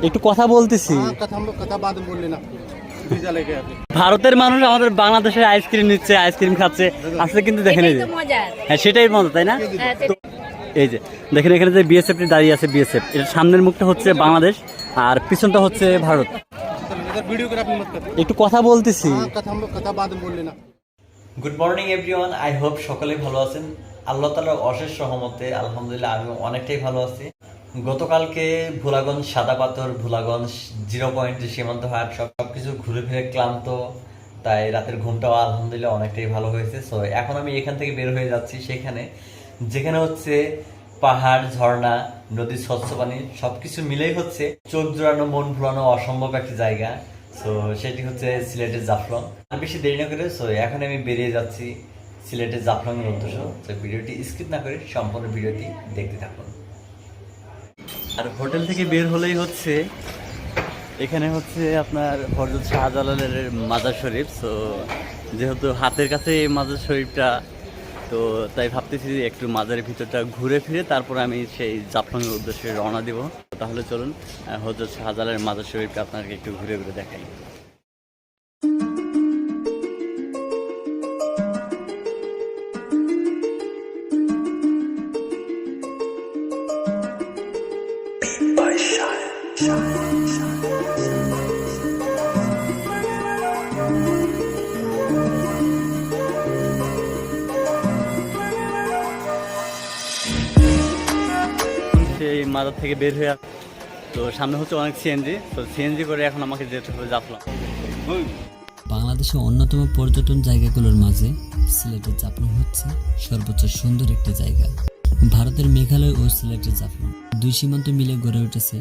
একটু কথা বলতেছি। ভারতের মানুষ আমাদের বাংলাদেশের আইসক্রিম নিচ্ছে, আইসক্রিম খাচ্ছে, আসলে কিন্তু দেখেন এই যে, হ্যাঁ সেটাই মজা, তাই না? তো এই যে দেখেন এখানে যে বিএসএফ দাঁড়িয়ে আছে, বিএসএফ এর সামনের মুখটা হচ্ছে বাংলাদেশ আর পিছনটা হচ্ছে ভারত। একটু কথা বলতেছি। Good morning everyone, I hope সকলেই ভালো আছেন। আল্লাহ তাআলার অশেষ রহমতে আলহামদুলিল্লাহ আমি অনেকটাই ভালো আছি। গতকালকে ভোলাগঞ্জ, সাদা পাথর, ভোলাগঞ্জ, 0 পয়েন্ট, সীমান্ত হাট সবকিছু ঘুরে ফিরে ক্লান্ত, তাই রাতের ঘুমটাও আলহামদুলিল্লাহ অনেকটাই ভালো হয়েছে। সো এখন আমি এখান থেকে বের হয়ে যাচ্ছি সেখানে, যেখানে হচ্ছে পাহাড়, ঝর্ণা, নদীর স্বচ্ছ পানি সবকিছু মিলেই হচ্ছে চোখ জোড়ানো, মন ভুলানো অসম্ভব একটা জায়গা। সো সেটি হচ্ছে সিলেটের জাফলং। আর বেশি দেরি না করে সো এখন আমি বেরিয়ে যাচ্ছি সিলেটের জাফলং এর উদ্দেশ্য। তো ভিডিওটি স্কিপ না করে সম্পূর্ণ ভিডিওটি দেখতে থাকুন। আর হোটেল থেকে বের হলেই হচ্ছে এখানে হচ্ছে আপনার হযরত শাহজালালের মাজার শরীফ। সো যেহেতু হাতের কাছে এই মাজার শরীফটা, তো তাই ভাবতেছি একটু মাজারের ভিতরটা ঘুরে ফিরে তারপর আমি সেই জাফলংয়ের উদ্দেশ্যে রওনা দিব। তাহলে চলুন হযরত শাহজালালের মাজার শরীফটা আপনাকে একটু ঘুরে ঘুরে দেখাই। সেই মাজার থেকে বের হয়ে তো সামনে হচ্ছে অনেক সিএনজি, তো সিএনজি করে এখন আমাকে যেতে হবে জাফলং। বাংলাদেশের অন্যতম পর্যটন জায়গাগুলোর মাঝে সিলেটের জাফলং হচ্ছে সর্বোচ্চ সুন্দর একটি জায়গা। ভারতের মেঘালয় ও সিলেটের জাফলং দুই সীমান্ত মিলে গড়ে উঠেছে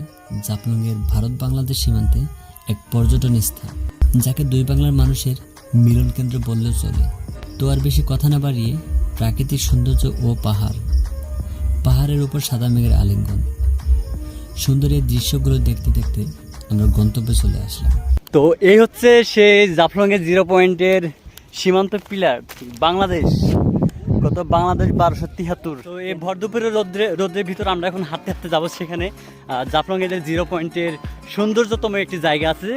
জাফলংয়ের ভারত বাংলাদেশ সীমান্তে এক পর্যটন স্থান, যাকে দুই বাংলার মানুষের মিলন কেন্দ্র বললেও চলে। তো আর বেশি কথা না বাড়িয়ে প্রাকৃতিক সৌন্দর্য ও পাহাড়ের উপর সাদা মেঘের আলিঙ্গন, সুন্দর এই দৃশ্যগুলো দেখতে দেখতে আমরা গন্তব্যে চলে আসলাম। তো এই হচ্ছে সেই জাফলংয়ের 0 পয়েন্টের সীমান্ত পিলার, বাংলাদেশ বাংলাদেশ 1273। তো এই ভর দুপুরের রোদ্রের ভিতর আমরা এখন হাঁটতে হাঁটতে যাবো সেখানে। জাফলংয়ের 0 পয়েন্টের সৌন্দর্যতম একটি জায়গা আছে।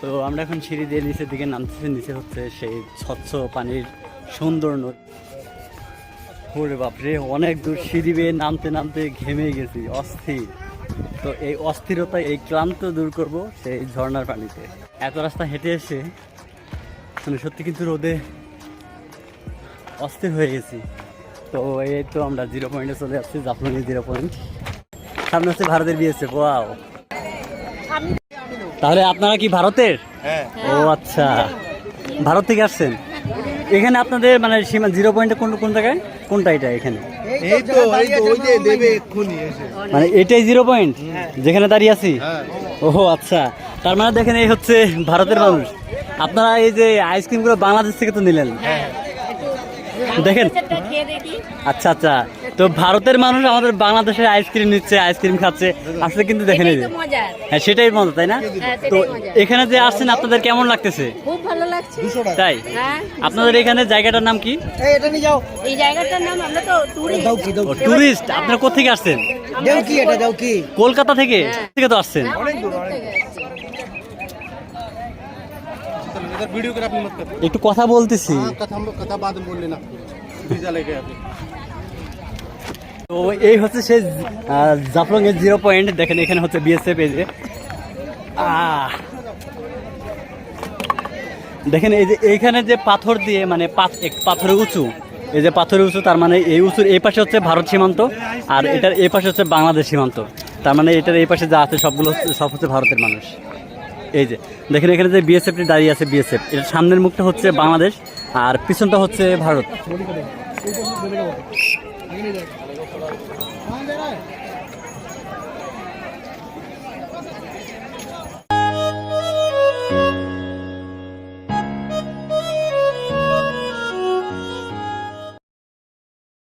তো আমরা এখন সিঁড়ি দিয়ে নিচের দিকে নামতেছি। নিচে হচ্ছে সেই স্বচ্ছ পানির সুন্দর নদী। ওরে বাপরে, অনেক দূর সিঁড়ি বেয়ে নামতে নামতে ঘেমে গেছি, অস্থির। তো এই অস্থিরতা, এই ক্লান্ত দূর করব সেই ঝর্ণার পানিতে। এত রাস্তা হেঁটে এসে মানে সত্যি কিন্তু রোদে অস্থির হয়ে গেছি। তো এই তো আমরা 0 পয়েন্টে চলে যাচ্ছি, জাফলংয়ের 0 পয়েন্ট। সামনে হচ্ছে ভারতের বিএসএফ। ওয়াও, তাহলে আপনারা কি ভারতের? ও আচ্ছা, ভারত থেকে আসছেন। এখানে আপনাদের মানে সীমা 0 পয়েন্টে কোন জায়গায়, কোনটা এটা? এখানে মানে এটাই 0 পয়েন্ট যেখানে দাঁড়িয়ে আছি। ও আচ্ছা, তার মানে দেখেন এই হচ্ছে ভারতের মানুষ। আপনারা এই যে আইসক্রিমগুলো বাংলাদেশ থেকে তো নিলেন, দেখেন। আচ্ছা আচ্ছা, তো ভারতের মানুষ আমাদের বাংলাদেশের আইসক্রিম নিচ্ছে, আইসক্রিম খাচ্ছে, আসলে কিন্তু দেখেন এই যে, হ্যাঁ সেটাই মজা, তাই না? তো এখানে যে আসছেন আপনাদের কেমন লাগতেছে? খুব ভালো লাগছে। তাই আপনাদের এখানে জায়গাটার নাম কি? এই জায়গাটার নাম, আমরা তো টুরিস্ট। আপনারা কোথা থেকে আসছেন? কলকাতা থেকে তো আসছেন। একটু কথা বলতেছি। তো এই হচ্ছে সেই জাফলং এর 0 পয়েন্ট। দেখেন এখানে হচ্ছে বিএসএফ। এই যে দেখেন এই যে এইখানে যে পাথর দিয়ে মানে পাথরের উঁচু, এই যে পাথরের উঁচু, তার মানে এই উঁচুর এই পাশে হচ্ছে ভারত সীমান্ত আর এটার এই পাশে হচ্ছে বাংলাদেশ সীমান্ত। তার মানে এটার এই পাশে যা আছে সবগুলো সব হচ্ছে ভারতের মানুষ। এই যে দেখেন এখানে যে বিএসএফ দাঁড়িয়ে আছে, বিএসএফ এর সামনের মুখটা হচ্ছে বাংলাদেশ আর পিছনটা হচ্ছে ভারত।